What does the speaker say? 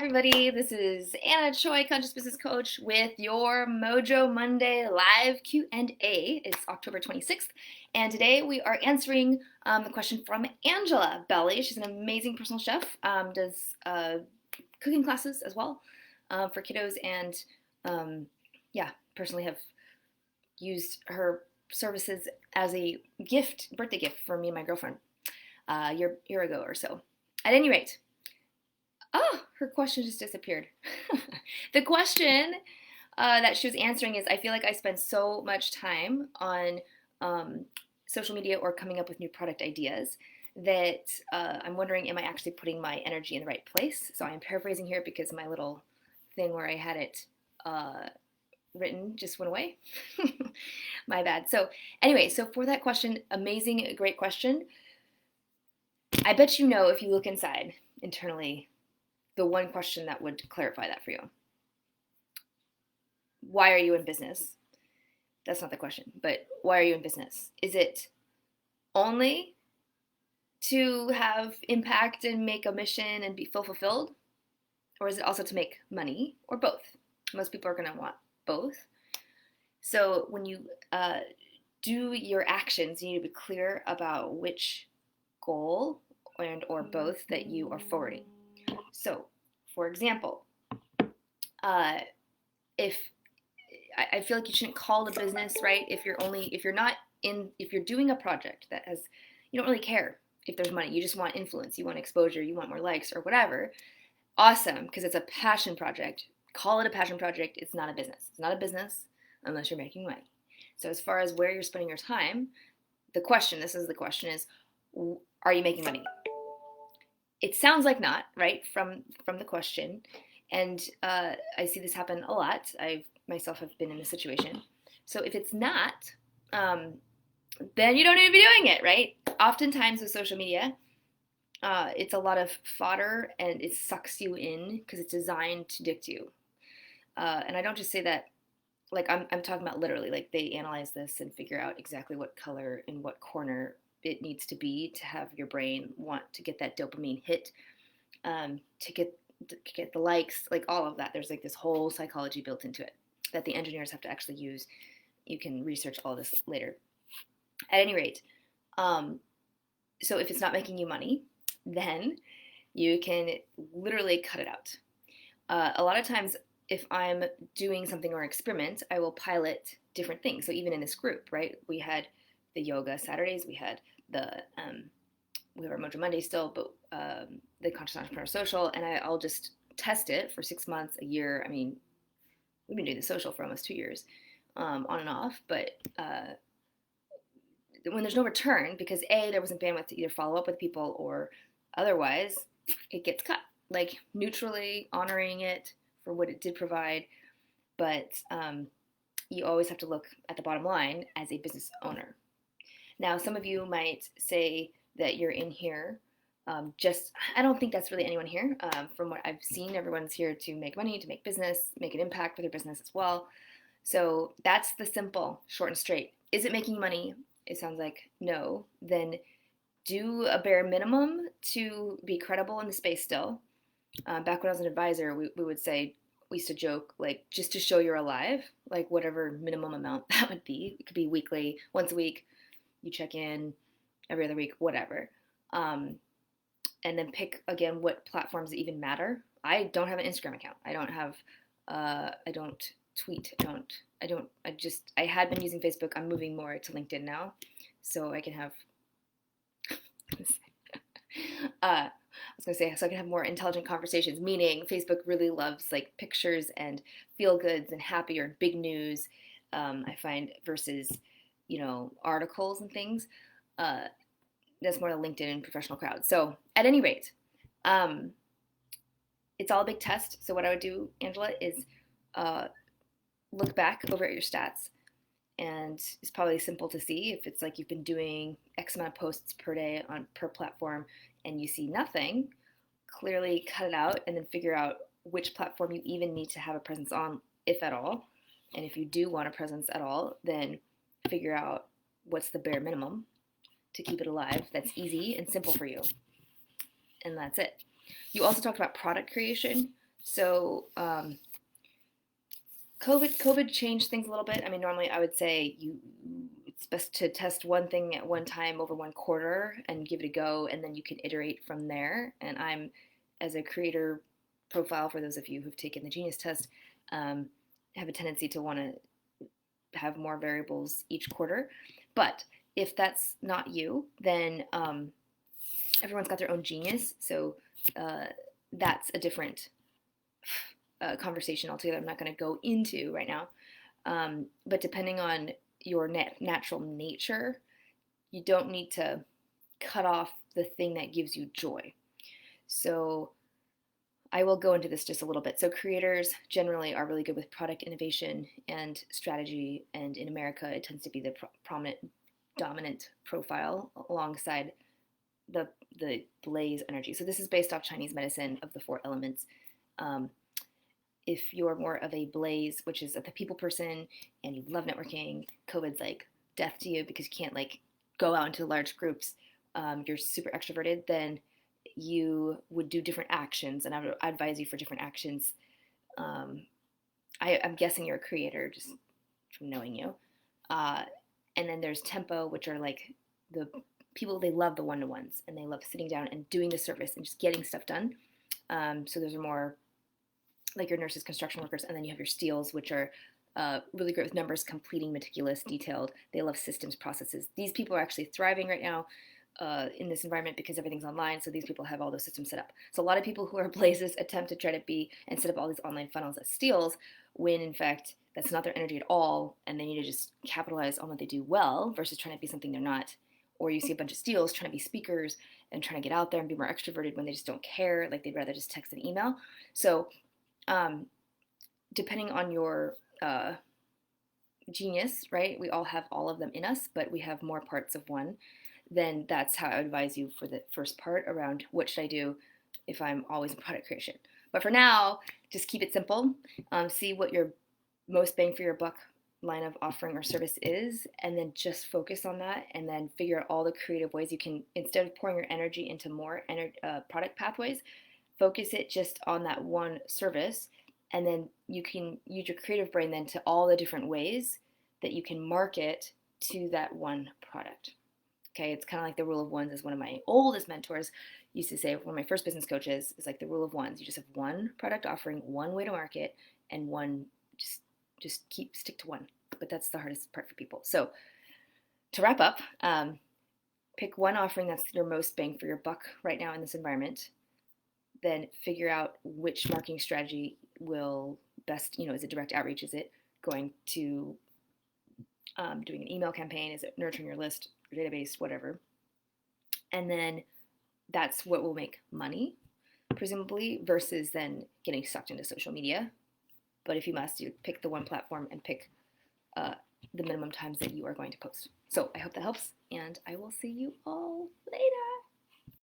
everybody. This is Anna Choi, Conscious Business Coach, with your Mojo Monday live Q&A. It's October 26th, and today we are answering the question from Angela Belly. She's an amazing personal chef, does cooking classes as well for kiddos, and personally have used her services as a birthday gift for me and my girlfriend a year ago or so. At any rate, her question just disappeared. The question that she was answering is, I feel like I spend so much time on social media or coming up with new product ideas that I'm wondering, am I actually putting my energy in the right place? So I'm paraphrasing here because my little thing where I had it written just went away. My bad. So anyway, so for that question, amazing, great question. I bet you know, if you look inside internally, the one question that would clarify that for you. Why are you in business? That's not the question, but why are you in business? Is it only to have impact and make a mission and feel fulfilled? Or is it also to make money, or both? Most people are going to want both. So when you do your actions, you need to be clear about which goal or both that you are forwarding. So, for example, if I feel like you shouldn't call it a business, right? If you're doing a project that you don't really care if there's money, you just want influence, you want exposure, you want more likes or whatever. Awesome, because it's a passion project. Call it a passion project. It's not a business. It's not a business unless you're making money. So as far as where you're spending your time, the question is, are you making money? It sounds like not, right, from the question. And I see this happen a lot. I myself have been in this situation. So if it's not, then you don't need to be doing it, right? Oftentimes with social media, it's a lot of fodder, and it sucks you in because it's designed to addict you. And I don't just say that, like I'm talking about literally, like they analyze this and figure out exactly what color in what corner it needs to be to have your brain want to get that dopamine hit, to get the likes, like all of that. There's like this whole psychology built into it that the engineers have to actually use. You can research all this later. At any rate, so if it's not making you money, then you can literally cut it out. A lot of times, if I'm doing something or experiment, I will pilot different things. So even in this group, right, we had the yoga Saturdays, we have our Mojo Monday still, but the Conscious Entrepreneur Social, and I'll just test it for 6 months, a year. I mean, we've been doing the social for almost 2 years, on and off, but when there's no return, because there wasn't bandwidth to either follow up with people or otherwise, it gets cut, like neutrally honoring it for what it did provide. But you always have to look at the bottom line as a business owner. Now, some of you might say that you're in here I don't think that's really anyone here. From what I've seen, everyone's here to make money, to make business, make an impact with their business as well. So that's the simple, short and straight. Is it making money? It sounds like no. Then do a bare minimum to be credible in the space still. Back when I was an advisor, we would say, we used to joke, like, just to show you're alive, like whatever minimum amount that would be. It could be weekly, once a week. You check in every other week, whatever. And then pick, again, what platforms even matter. I don't have an Instagram account. I don't tweet. I had been using Facebook. I'm moving more to LinkedIn now. So I can have, so I can have more intelligent conversations, meaning Facebook really loves like pictures and feel goods and happy or big news, I find, versus, articles and things. That's more the LinkedIn and professional crowd. So at any rate, it's all a big test. So what I would do, Angela, is look back over at your stats. And it's probably simple to see if it's like you've been doing X amount of posts per day per platform and you see nothing, clearly cut it out and then figure out which platform you even need to have a presence on, if at all. And if you do want a presence at all, then figure out what's the bare minimum to keep it alive that's easy and simple for you. And that's it. You also talked about product creation. So COVID changed things a little bit. I mean, normally I would say it's best to test one thing at one time over one quarter and give it a go, and then you can iterate from there. And I'm, as a creator profile, for those of you who've taken the Genius test, um, have a tendency to want to have more variables each quarter. But if that's not you, then everyone's got their own genius. So uh, that's a different conversation altogether. I'm not going to go into right now. But depending on your natural nature, you don't need to cut off the thing that gives you joy. So I will go into this just a little bit. So creators generally are really good with product innovation and strategy, and in America, it tends to be the prominent, dominant profile alongside the blaze energy. So this is based off Chinese medicine of the four elements. Um, if you're more of a blaze, which is a people person, and you love networking, COVID's like death to you because you can't like go out into large groups. You're super extroverted, then you would do different actions, and I would advise you for different actions. Um, I'm guessing you're a creator just from knowing you. Uh, and then there's tempo, which are like the people, they love the one-to-ones and they love sitting down and doing the service and just getting stuff done. So those are more like your nurses, construction workers, and then you have your steels, which are really great with numbers, completing, meticulous, detailed. They love systems, processes. These people are actually thriving right now in this environment because everything's online. So these people have all those systems set up. So a lot of people who are blazes attempt to try to be and set up all these online funnels as steels, when in fact that's not their energy at all, and they need to just capitalize on what they do well versus trying to be something they're not. Or you see a bunch of steels trying to be speakers and trying to get out there and be more extroverted when they just don't care. Like they'd rather just text and email. So um, depending on your genius, right? We all have all of them in us, but we have more parts of one. Then that's how I advise you for the first part around what should I do if I'm always in product creation. But for now, just keep it simple. See what your most bang for your buck line of offering or service is, and then just focus on that, and then figure out all the creative ways you can, instead of pouring your energy into more product pathways, focus it just on that one service, and then you can use your creative brain then to all the different ways that you can market to that one product. Okay, it's kind of like the rule of ones, as one of my oldest mentors used to say. One of my first business coaches is like the rule of ones. You just have one product offering, one way to market, and one just stick to one. But that's the hardest part for people. So to wrap up, pick one offering that's your most bang for your buck right now in this environment. Then figure out which marketing strategy will best, is it direct outreach? Is it going to doing an email campaign? Is it nurturing your list, your database, whatever? And then that's what will make money, presumably, versus then getting sucked into social media. But if you must, you pick the one platform and pick the minimum times that you are going to post. So I hope that helps, and I will see you all later.